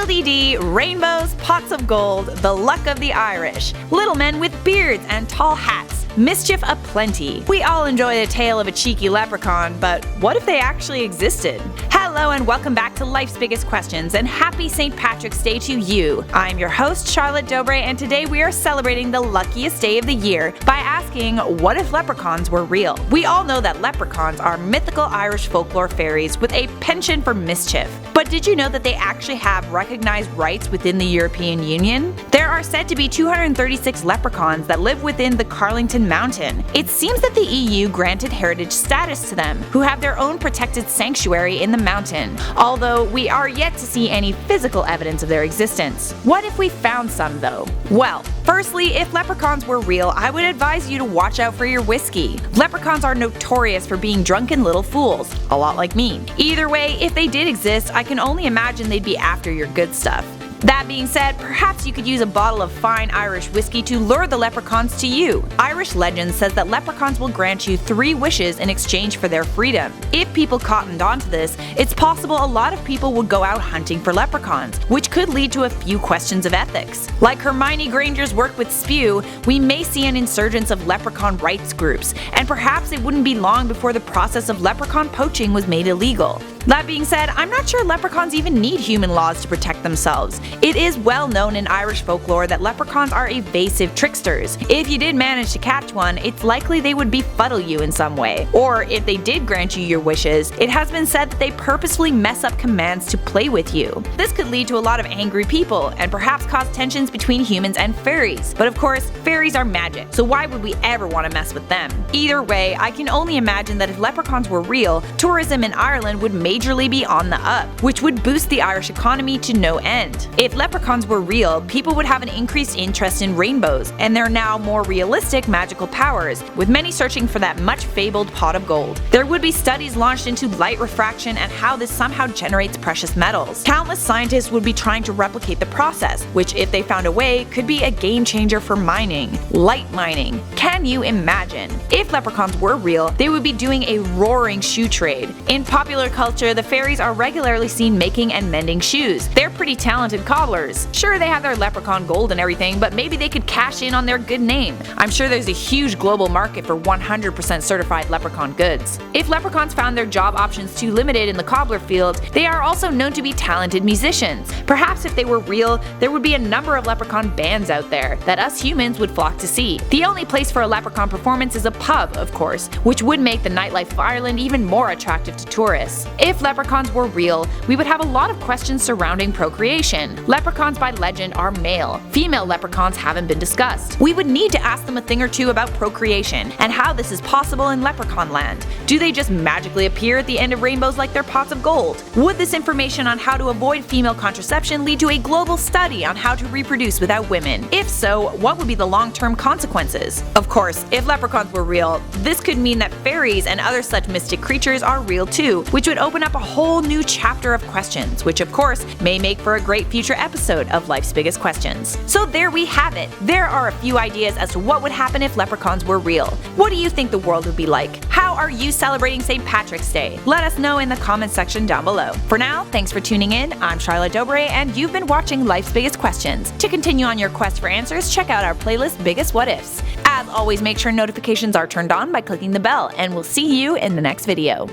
Fiddledydee, rainbows, pots of gold, the luck of the Irish, little men with beards and tall hats, mischief aplenty. We all enjoy the tale of a cheeky leprechaun, but what if they actually existed? Hello and welcome back to Life's Biggest Questions, and happy St. Patrick's Day to you. I'm your host, Charlotte Dobre, and today we are celebrating the luckiest day of the year by asking, what if leprechauns were real? We all know that leprechauns are mythical Irish folklore fairies with a penchant for mischief. But did you know that they actually have recognized rights within the European Union? There are said to be 236 leprechauns that live within the Carlington Mountain. It seems that the EU granted heritage status to them, who have their own protected sanctuary in the mountain, although we are yet to see any physical evidence of their existence. What if we found some though? Well, firstly, if leprechauns were real, I would advise you to watch out for your whiskey. Leprechauns are notorious for being drunken little fools, a lot like me. Either way, if they did exist, I can only imagine they'd be after your good stuff. That being said, perhaps you could use a bottle of fine Irish whiskey to lure the leprechauns to you. Irish legend says that leprechauns will grant you 3 wishes in exchange for their freedom. If people cottoned onto this, it's possible a lot of people would go out hunting for leprechauns, which could lead to a few questions of ethics. Like Hermione Granger's work with Spew, we may see an insurgence of leprechaun rights groups, and perhaps it wouldn't be long before the process of leprechaun poaching was made illegal. That being said, I'm not sure leprechauns even need human laws to protect themselves. It is well known in Irish folklore that leprechauns are evasive tricksters. If you did manage to catch one, it's likely they would befuddle you in some way. Or if they did grant you your wishes, it has been said that they purposefully mess up commands to play with you. This could lead to a lot of angry people, and perhaps cause tensions between humans and fairies. But of course, fairies are magic, so why would we ever want to mess with them? Either way, I can only imagine that if leprechauns were real, tourism in Ireland would majorly be on the up, which would boost the Irish economy to no end. If leprechauns were real, people would have an increased interest in rainbows and their now more realistic magical powers, with many searching for that much fabled pot of gold. There would be studies launched into light refraction and how this somehow generates precious metals. Countless scientists would be trying to replicate the process, which if they found a way, could be a game changer for mining. Light mining. Can you imagine? If leprechauns were real, they would be doing a roaring shoe trade. In popular culture, the fairies are regularly seen making and mending shoes. They're pretty talented cobblers. Sure, they have their leprechaun gold and everything, but maybe they could cash in on their good name. I'm sure there's a huge global market for 100% certified leprechaun goods. If leprechauns found their job options too limited in the cobbler field, they are also known to be talented musicians. Perhaps if they were real, there would be a number of leprechaun bands out there that us humans would flock to see. The only place for a leprechaun performance is a pub, of course, which would make the nightlife of Ireland even more attractive to tourists. If leprechauns were real, we would have a lot of questions surrounding procreation. Leprechauns by legend are male. Female leprechauns haven't been discussed. We would need to ask them a thing or two about procreation and how this is possible in leprechaun land. Do they just magically appear at the end of rainbows like they're pots of gold? Would this information on how to avoid female contraception lead to a global study on how to reproduce without women? If so, what would be the long-term consequences? Of course, if leprechauns were real, this could mean that fairies and other such mystic creatures are real too, which would open up a whole new chapter of questions, which of course may make for a great future episode of Life's Biggest Questions. So there we have it. There are a few ideas as to what would happen if leprechauns were real. What do you think the world would be like? How are you celebrating St. Patrick's Day? Let us know in the comments section down below. For now, thanks for tuning in. I'm Charlotte Dobre, and you've been watching Life's Biggest Questions. To continue on your quest for answers, check out our playlist Biggest What Ifs. As always, make sure notifications are turned on by clicking the bell, and we'll see you in the next video.